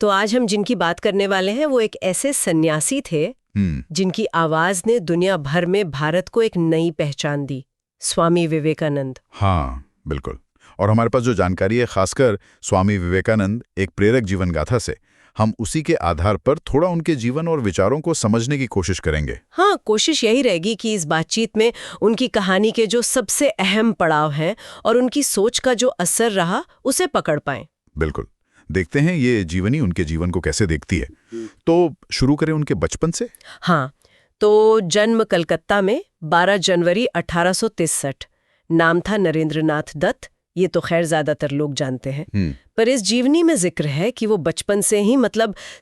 तो आज हम जिनकी बात करने वाले हैं वो एक ऐसे सन्यासी थे जिनकी आवाज ने दुनिया भर में भारत को एक नई पहचान दी, स्वामी विवेकानंद। हाँ, बिल्कुल। और हमारे पास जो जानकारी है, खासकर स्वामी विवेकानंद एक प्रेरक जीवन गाथा से, हम उसी के आधार पर थोड़ा उनके जीवन और विचारों को समझने की कोशिश करेंगे। हाँ, कोशिश यही रहेगी कि इस बातचीत में उनकी कहानी के जो सबसे अहम पड़ाव हैं और उनकी सोच का जो असर रहा उसे पकड़ पाएं। बिल्कुल, देखते हैं ये जीवनी उनके जीवन को कैसे देखती है। तो शुरू करें उनके बचपन से। हाँ, तो जन्म कलकत्ता में 12 जनवरी 1863। नाम था नरेंद्रनाथ दत्त। ये तो खैर ज्यादातर लोग जानते हैं, पर इस जीवनी में जिक्र है कि वो बचपन से ही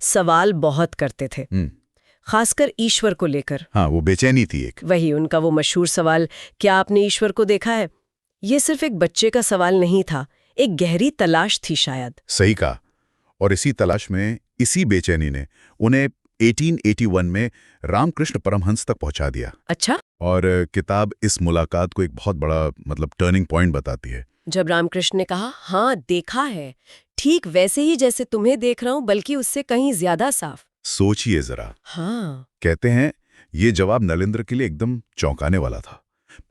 सवाल बहुत करते थे, खासकर ईश्वर को लेकर। हाँ, वो बेचैनी थी एक। वही उनका वो मशहूर सवाल, क्या आपने ईश्वर को देखा है? ये सिर्फ एक बच्चे का सवाल नहीं था, एक गहरी तलाश थी शायद। सही कहा। और इसी तलाश में, इसी बेचैनी ने उन्हें 1881 में रामकृष्ण परमहंस तक पहुंचा दिया। अच्छा। और किताब इस मुलाकात को एक बहुत बड़ा टर्निंग पॉइंट बताती है। जब रामकृष्ण ने कहा, हाँ देखा है, ठीक वैसे ही जैसे तुम्हें देख रहा हूं, बल्कि उससे कहीं ज्यादा साफ। सोचिए जरा। हाँ। कहते हैं ये जवाब नरेंद्र के लिए एकदम चौंकाने वाला था।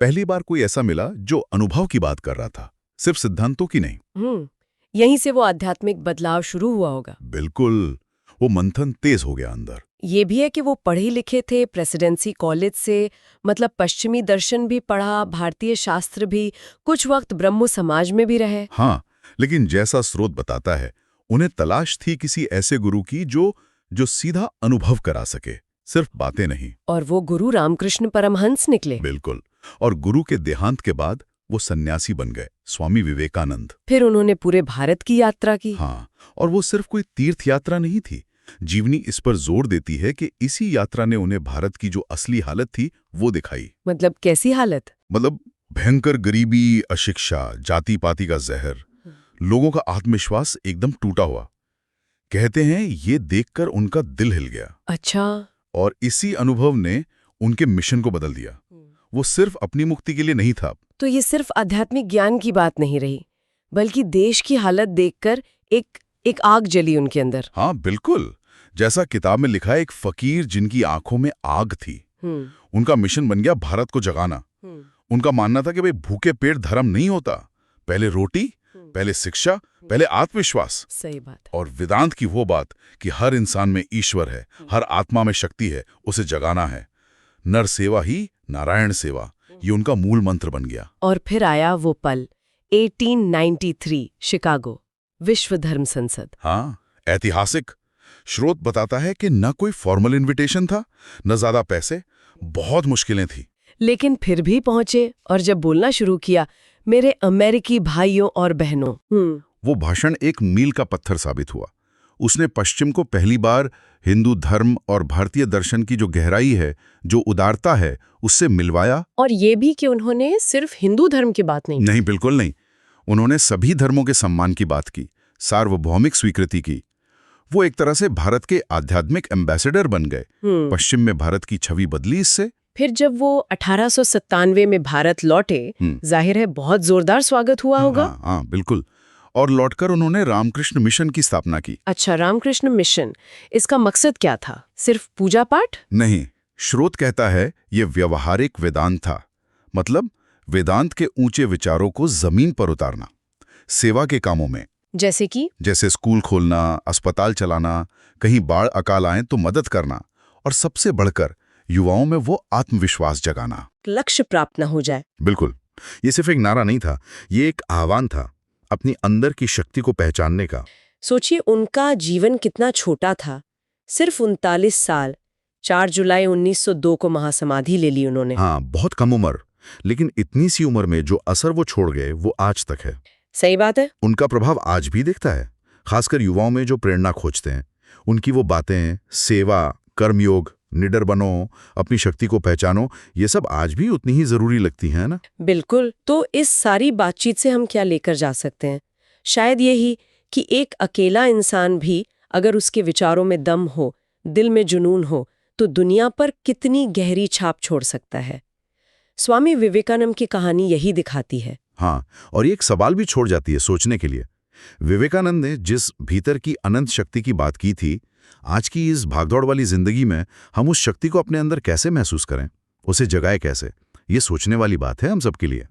पहली बार कोई ऐसा मिला जो अनुभव की बात कर रहा था, सिर्फ सिद्धांतों की नहीं। यहीं से वो आध्यात्मिक बदलाव शुरू हुआ होगा। बिल्कुल, वो मंथन तेज हो गया अंदर। ये भी है कि वो पढ़े लिखे थे, प्रेसिडेंसी कॉलेज से, पश्चिमी दर्शन भी पढ़ा, भारतीय शास्त्र भी, कुछ वक्त ब्रह्म समाज में भी रहे। हाँ, लेकिन जैसा स्रोत बताता है, उन्हें तलाश थी किसी ऐसे गुरु की जो सीधा अनुभव करा सके, सिर्फ बातें नहीं। और वो गुरु रामकृष्ण परमहंस निकले। बिल्कुल। और गुरु के देहांत के बाद वो सन्यासी बन गए, स्वामी विवेकानंद। फिर उन्होंने पूरे भारत की यात्रा की। हाँ, और वो सिर्फ कोई तीर्थ यात्रा नहीं थी। जीवनी इस पर जोर देती है कि इसी यात्रा ने उन्हें भारत की जो असली हालत थी वो दिखाई। कैसी हालत? भयंकर गरीबी, अशिक्षा, जाति पाति का जहर, लोगों का आत्मविश्वास एकदम टूटा हुआ। कहते हैं ये देखकर उनका दिल हिल गया। अच्छा। और इसी अनुभव ने उनके मिशन को बदल दिया। वो सिर्फ अपनी मुक्ति के लिए नहीं था। तो ये सिर्फ आध्यात्मिक ज्ञान की बात नहीं रही, बल्कि देश की हालत देखकर एक आग जली उनके अंदर। हाँ बिल्कुल, जैसा किताब में लिखा है, एक फकीर जिनकी आंखों में आग थी। उनका मिशन बन गया भारत को जगाना। उनका मानना था कि भाई भूखे पेट धर्म नहीं होता, पहले रोटी, पहले शिक्षा, पहले आत्मविश्वास। सही बात। और वेदांत की वो बात कि हर इंसान में ईश्वर है, हर आत्मा में शक्ति है, उसे जगाना है। नर सेवा ही नारायण सेवा, ये उनका मूल मंत्र बन गया। और फिर आया वो पल, 1893, शिकागो, विश्व धर्म संसद। हाँ, ऐतिहासिक। स्रोत बताता है कि न कोई फॉर्मल इनविटेशन था, न ज्यादा पैसे, बहुत मुश्किलें थी। लेकिन फिर भी पहुंचे, और जब बोलना शुरू किया, मेरे अमेरिकी भाइयों और बहनों, वो भाषण एक मील का पत्थर साबित हुआ। उसने पश्चिम को पहली बार हिंदू धर्म और भारतीय दर्शन की जो गहराई है, जो उदारता है, उससे मिलवाया। और ये भी कि उन्होंने सिर्फ हिंदू धर्म की बात नहीं, बिल्कुल नहीं। उन्होंने सभी धर्मों के सम्मान की बात की, सार्वभौमिक स्वीकृति की। वो एक तरह से भारत के आध्यात्मिक एम्बेसडर बन गए। पश्चिम में भारत की छवि बदली इससे। फिर जब वो 1897 में भारत लौटे, जाहिर है बहुत जोरदार स्वागत हुआ होगा। हाँ, बिल्कुल। और लौटकर उन्होंने रामकृष्ण मिशन की स्थापना की। अच्छा, रामकृष्ण मिशन, इसका मकसद क्या था? सिर्फ पूजा पाठ? नहीं, स्रोत कहता है ये व्यवहारिक वेदांत था। वेदांत के ऊंचे विचारों को जमीन पर उतारना, सेवा के कामों में। जैसे स्कूल खोलना, अस्पताल चलाना, कहीं बाढ़ अकाल आए तो मदद करना, और सबसे बढ़कर युवाओं में वो आत्मविश्वास जगाना, लक्ष्य प्राप्त न हो जाए। बिल्कुल, ये सिर्फ एक नारा नहीं था, ये एक आह्वान था अपनी अंदर की शक्ति को पहचानने का। सोचिए उनका जीवन कितना छोटा था, सिर्फ 39 साल। 4 जुलाई 1902 को महासमाधि ले ली उन्होंने। हाँ, बहुत कम उम्र, लेकिन इतनी सी उम्र में जो असर वो छोड़ गए वो आज तक है। सही बात है। उनका प्रभाव आज भी दिखता है, खासकर युवाओं में जो प्रेरणा खोजते हैं। उनकी वो बातें, सेवा, कर्मयोग, निडर बनो, अपनी शक्ति को पहचानो, ये सब आज भी उतनी ही जरूरी लगती हैं ना। बिल्कुल। तो इस सारी बातचीत से हम क्या लेकर जा सकते हैं? शायद यही कि एक अकेला इंसान भी अगर उसके विचारों में दम हो, दिल में जुनून हो, तो दुनिया पर कितनी गहरी छाप छोड़ सकता है। स्वामी विवेकानंद की कहानी यही दिखाती है। हाँ, और ये एक सवाल भी छोड़ जाती है सोचने के लिए विवेकानंद ने जिस भीतर की अनंत शक्ति की बात की थी, आज की इस भागदौड़ वाली जिंदगी में हम उस शक्ति को अपने अंदर कैसे महसूस करें, उसे जगाए कैसे, ये सोचने वाली बात है हम सबके लिए।